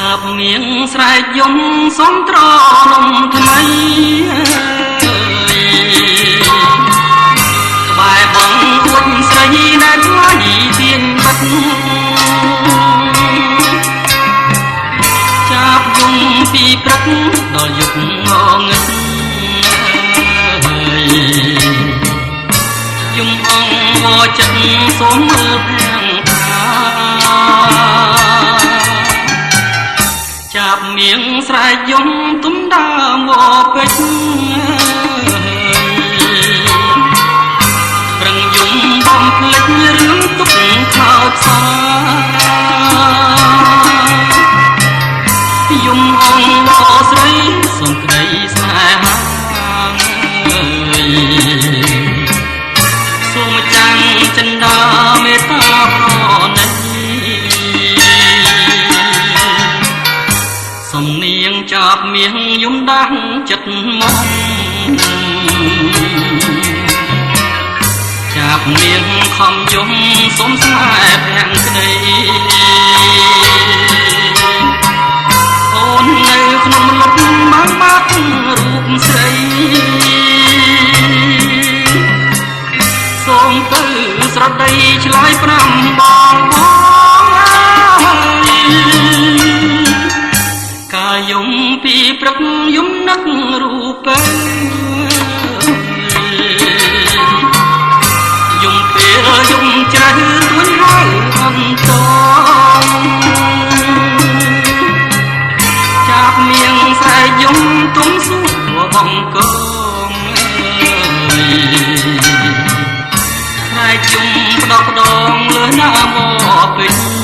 ចាប់មៀងស្រែកយំសំត្រនំថ្មីក្បែរបងអួតស្រីដែលថ្លៃទៀនបាត់ចាប់យំពីព្រឹកដល់យប់ងងឹតយំអងវចិត្តសូមមើលភាំងចាប់មៀងស្រែកយំទុំដើមវពេជ្រប្រឹងយំបំភ្លេចរឿងទុកខោចសាយំអងវស្រីសូមក្តីស្នេហាសូមចាំងចិន្តាមេត្តាប្រណីសំនៀងចាប់មៀងយំដាស់ចិត្តមកចាប់មៀងខំយំសុំស្នេហ៍ភាំងក្តីអូននៅក្នុងលុបបានបាត់រូបស្រីសូមទៅស្រដីឆ្លើយ5បងកាយំពីព្រឹកយំនឹករូបយំពេលយំជ្រៅទួញហើយអន្តងចាប់មៀងស្រែកយំទុំសួរបងកងស្រែកយំផ្ដោផ្ដងលើណាមកពេញ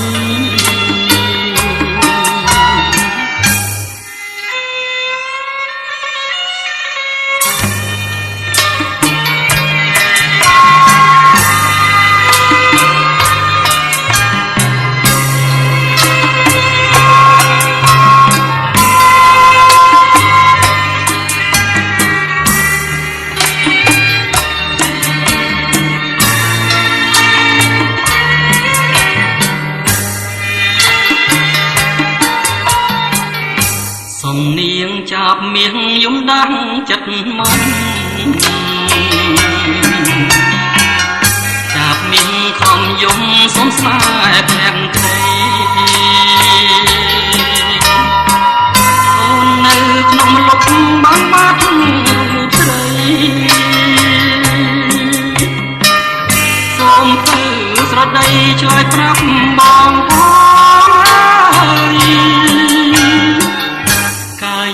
សំនៀងចាប់មៀងយំដាស់ចិត្តមកចាប់មៀងខំយំសុំស្នេហ៍ភាំងក្តីអូននៅក្នុងលុបបានបាត់រូបស្រីសូមទៅស្រដីឆ្លើយប្រាប់បង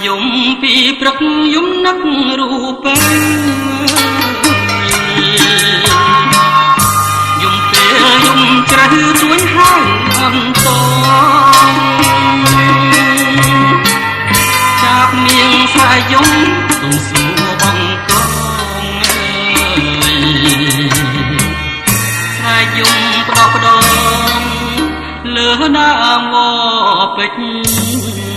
យំពីព្រឹកយំនឹករូបយំពេលយំជ្រៅទួញហើយអន្តងចាប់មៀងស្រែកយំទុំសួរបងកងស្រែកយំផ្ដោផ្ដងលើដើមវពេជ្រ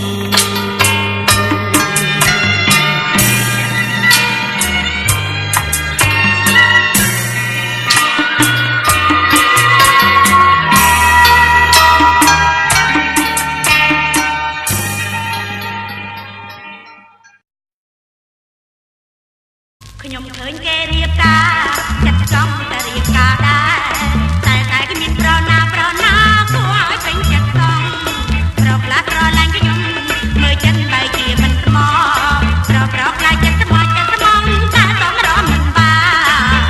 ខ្ញុំឃើញគេរៀបការចាត់ចំតែរៀបការដែរតែគេមានប្រណាគួរឲ្យពេញចិត្តផងប្រផ្លាស់ប្រឡាញ់ខ្ញុំមើលចិត្តបែកជាមិនស្មោប្រខ្លាចចិត្តស្មោតែសំរំមិនបាន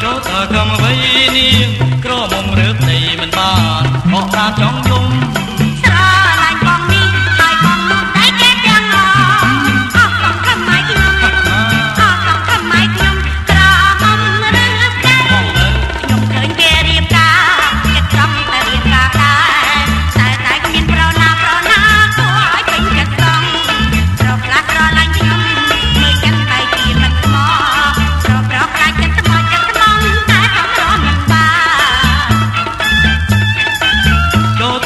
ចូលថាកម្មអ្វីនេះក្រមុំរើបនៃមិនបានអស់ប្រាចង់យំស្រឡាញ់បងនេះហើយបងនោះតែគេទាំង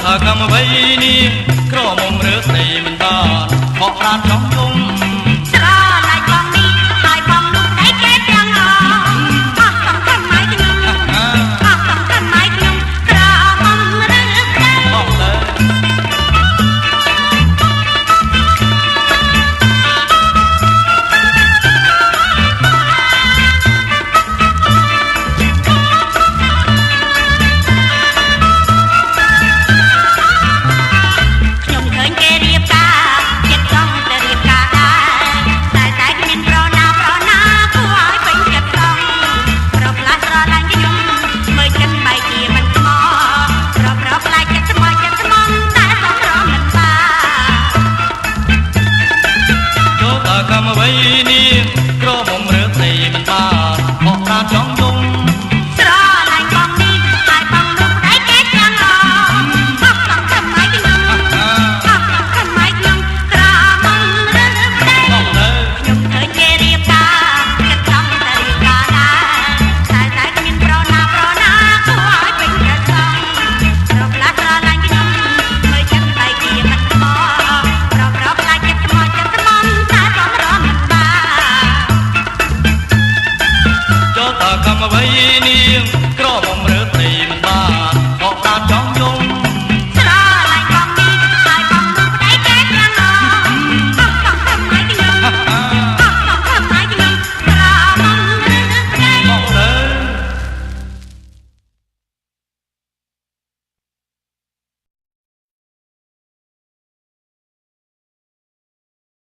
អស់កម្មអ្វីនេះក្រមុំរើបនៃមិនបានអស់ប្រាចង់យំ